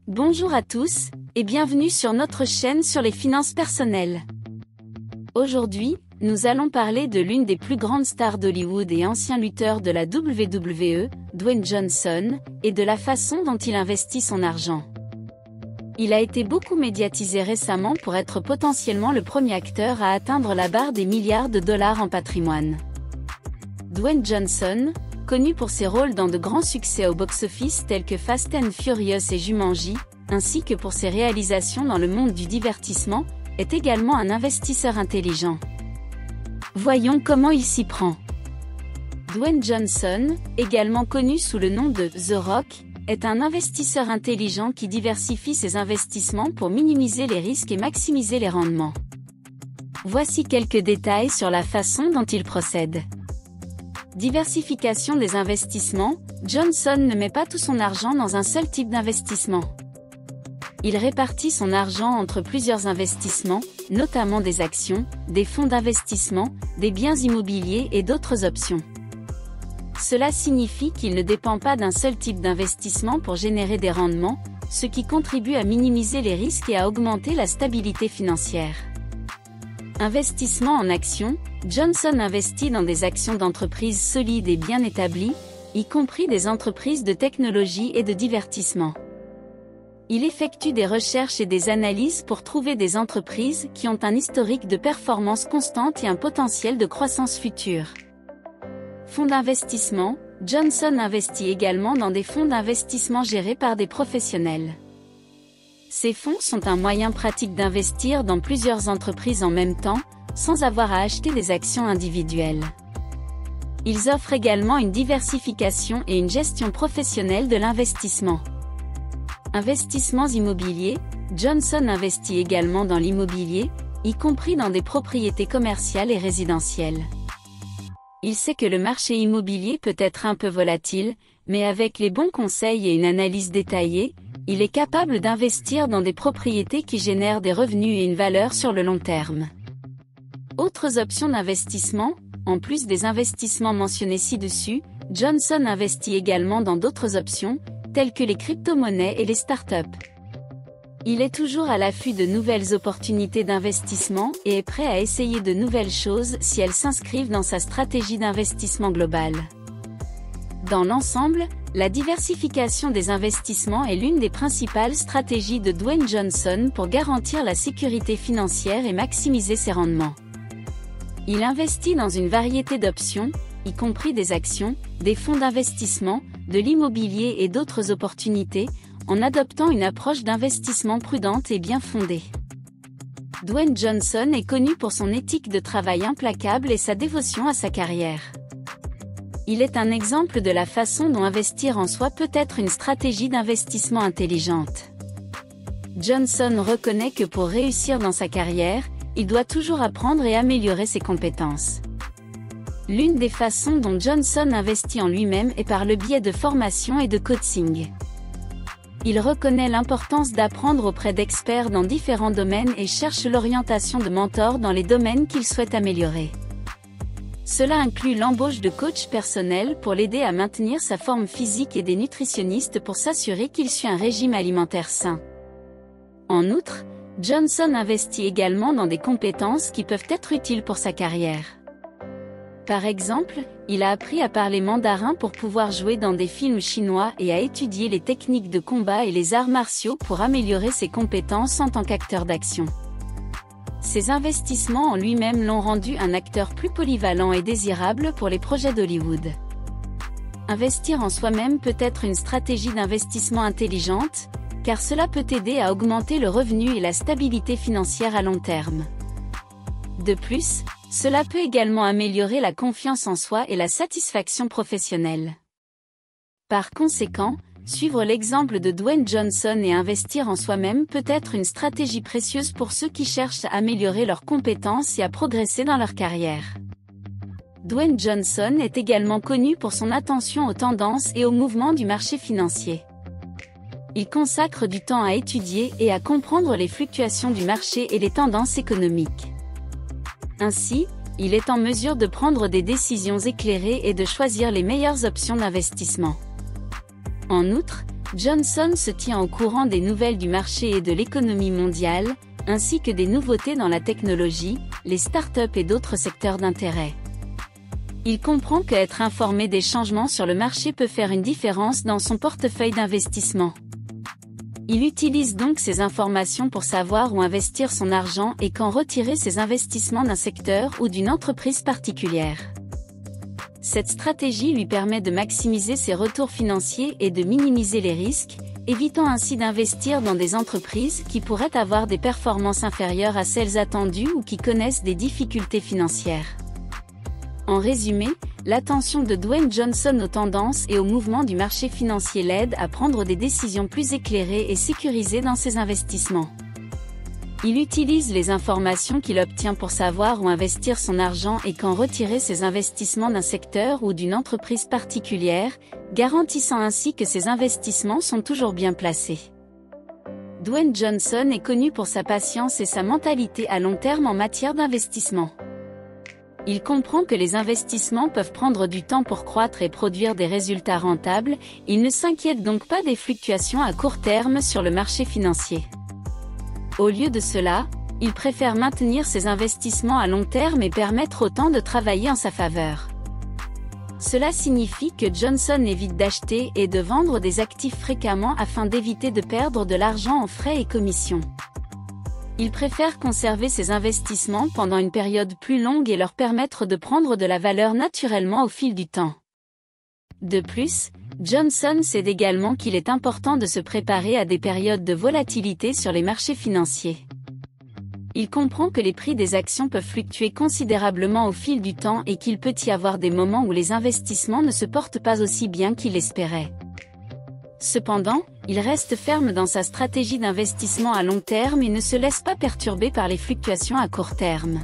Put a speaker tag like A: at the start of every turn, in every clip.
A: Bonjour à tous, et bienvenue sur notre chaîne sur les finances personnelles. Aujourd'hui, nous allons parler de l'une des plus grandes stars d'Hollywood et ancien lutteur de la WWE, Dwayne Johnson, et de la façon dont il investit son argent. Il a été beaucoup médiatisé récemment pour être potentiellement le premier acteur à atteindre la barre des milliards de dollars en patrimoine. Dwayne Johnson, connu pour ses rôles dans de grands succès au box-office tels que Fast and Furious et Jumanji, ainsi que pour ses réalisations dans le monde du divertissement, est également un investisseur intelligent. Voyons comment il s'y prend. Dwayne Johnson, également connu sous le nom de The Rock, est un investisseur intelligent qui diversifie ses investissements pour minimiser les risques et maximiser les rendements. Voici quelques détails sur la façon dont il procède. Diversification des investissements, Johnson ne met pas tout son argent dans un seul type d'investissement. Il répartit son argent entre plusieurs investissements, notamment des actions, des fonds d'investissement, des biens immobiliers et d'autres options. Cela signifie qu'il ne dépend pas d'un seul type d'investissement pour générer des rendements, ce qui contribue à minimiser les risques et à augmenter la stabilité financière. Investissement en actions, Johnson investit dans des actions d'entreprises solides et bien établies, y compris des entreprises de technologie et de divertissement. Il effectue des recherches et des analyses pour trouver des entreprises qui ont un historique de performance constante et un potentiel de croissance future. Fonds d'investissement, Johnson investit également dans des fonds d'investissement gérés par des professionnels. Ces fonds sont un moyen pratique d'investir dans plusieurs entreprises en même temps, sans avoir à acheter des actions individuelles. Ils offrent également une diversification et une gestion professionnelle de l'investissement. Investissements immobiliers, Johnson investit également dans l'immobilier, y compris dans des propriétés commerciales et résidentielles. Il sait que le marché immobilier peut être un peu volatile, mais avec les bons conseils et une analyse détaillée, il est capable d'investir dans des propriétés qui génèrent des revenus et une valeur sur le long terme. Autres options d'investissement, en plus des investissements mentionnés ci-dessus, Johnson investit également dans d'autres options, telles que les crypto-monnaies et les startups. Il est toujours à l'affût de nouvelles opportunités d'investissement et est prêt à essayer de nouvelles choses si elles s'inscrivent dans sa stratégie d'investissement globale. Dans l'ensemble, la diversification des investissements est l'une des principales stratégies de Dwayne Johnson pour garantir la sécurité financière et maximiser ses rendements. Il investit dans une variété d'options, y compris des actions, des fonds d'investissement, de l'immobilier et d'autres opportunités, en adoptant une approche d'investissement prudente et bien fondée. Dwayne Johnson est connu pour son éthique de travail implacable et sa dévotion à sa carrière. Il est un exemple de la façon dont investir en soi peut être une stratégie d'investissement intelligente. Johnson reconnaît que pour réussir dans sa carrière, il doit toujours apprendre et améliorer ses compétences. L'une des façons dont Johnson investit en lui-même est par le biais de formation et de coaching. Il reconnaît l'importance d'apprendre auprès d'experts dans différents domaines et cherche l'orientation de mentors dans les domaines qu'il souhaite améliorer. Cela inclut l'embauche de coachs personnels pour l'aider à maintenir sa forme physique et des nutritionnistes pour s'assurer qu'il suit un régime alimentaire sain. En outre, Johnson investit également dans des compétences qui peuvent être utiles pour sa carrière. Par exemple, il a appris à parler mandarin pour pouvoir jouer dans des films chinois et à étudier les techniques de combat et les arts martiaux pour améliorer ses compétences en tant qu'acteur d'action. Ses investissements en lui-même l'ont rendu un acteur plus polyvalent et désirable pour les projets d'Hollywood. Investir en soi-même peut être une stratégie d'investissement intelligente, car cela peut aider à augmenter le revenu et la stabilité financière à long terme. De plus, cela peut également améliorer la confiance en soi et la satisfaction professionnelle. Par conséquent, suivre l'exemple de Dwayne Johnson et investir en soi-même peut être une stratégie précieuse pour ceux qui cherchent à améliorer leurs compétences et à progresser dans leur carrière. Dwayne Johnson est également connu pour son attention aux tendances et aux mouvements du marché financier. Il consacre du temps à étudier et à comprendre les fluctuations du marché et les tendances économiques. Ainsi, il est en mesure de prendre des décisions éclairées et de choisir les meilleures options d'investissement. En outre, Johnson se tient au courant des nouvelles du marché et de l'économie mondiale, ainsi que des nouveautés dans la technologie, les startups et d'autres secteurs d'intérêt. Il comprend qu'être informé des changements sur le marché peut faire une différence dans son portefeuille d'investissement. Il utilise donc ces informations pour savoir où investir son argent et quand retirer ses investissements d'un secteur ou d'une entreprise particulière. Cette stratégie lui permet de maximiser ses retours financiers et de minimiser les risques, évitant ainsi d'investir dans des entreprises qui pourraient avoir des performances inférieures à celles attendues ou qui connaissent des difficultés financières. En résumé, l'attention de Dwayne Johnson aux tendances et aux mouvements du marché financier l'aide à prendre des décisions plus éclairées et sécurisées dans ses investissements. Il utilise les informations qu'il obtient pour savoir où investir son argent et quand retirer ses investissements d'un secteur ou d'une entreprise particulière, garantissant ainsi que ses investissements sont toujours bien placés. Dwayne Johnson est connu pour sa patience et sa mentalité à long terme en matière d'investissement. Il comprend que les investissements peuvent prendre du temps pour croître et produire des résultats rentables, il ne s'inquiète donc pas des fluctuations à court terme sur le marché financier. Au lieu de cela, il préfère maintenir ses investissements à long terme et permettre au temps de travailler en sa faveur. Cela signifie que Johnson évite d'acheter et de vendre des actifs fréquemment afin d'éviter de perdre de l'argent en frais et commissions. Il préfère conserver ses investissements pendant une période plus longue et leur permettre de prendre de la valeur naturellement au fil du temps. De plus, Johnson sait également qu'il est important de se préparer à des périodes de volatilité sur les marchés financiers. Il comprend que les prix des actions peuvent fluctuer considérablement au fil du temps et qu'il peut y avoir des moments où les investissements ne se portent pas aussi bien qu'il l'espérait. Cependant, il reste ferme dans sa stratégie d'investissement à long terme et ne se laisse pas perturber par les fluctuations à court terme.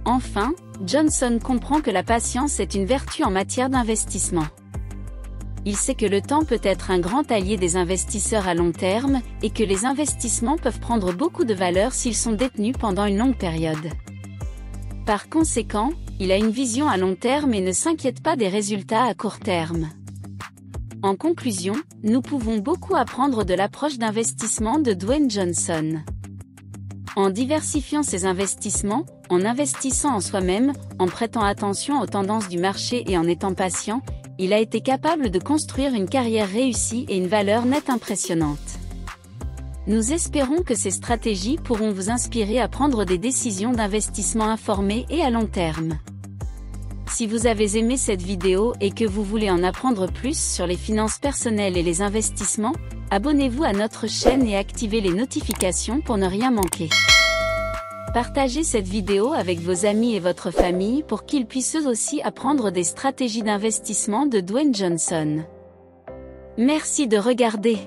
A: Enfin, Johnson comprend que la patience est une vertu en matière d'investissement. Il sait que le temps peut être un grand allié des investisseurs à long terme, et que les investissements peuvent prendre beaucoup de valeur s'ils sont détenus pendant une longue période. Par conséquent, il a une vision à long terme et ne s'inquiète pas des résultats à court terme. En conclusion, nous pouvons beaucoup apprendre de l'approche d'investissement de Dwayne Johnson. En diversifiant ses investissements, en investissant en soi-même, en prêtant attention aux tendances du marché et en étant patient, il a été capable de construire une carrière réussie et une valeur nette impressionnante. Nous espérons que ces stratégies pourront vous inspirer à prendre des décisions d'investissement informées et à long terme. Si vous avez aimé cette vidéo et que vous voulez en apprendre plus sur les finances personnelles et les investissements, abonnez-vous à notre chaîne et activez les notifications pour ne rien manquer. Partagez cette vidéo avec vos amis et votre famille pour qu'ils puissent eux aussi apprendre des stratégies d'investissement de Dwayne Johnson. Merci de regarder.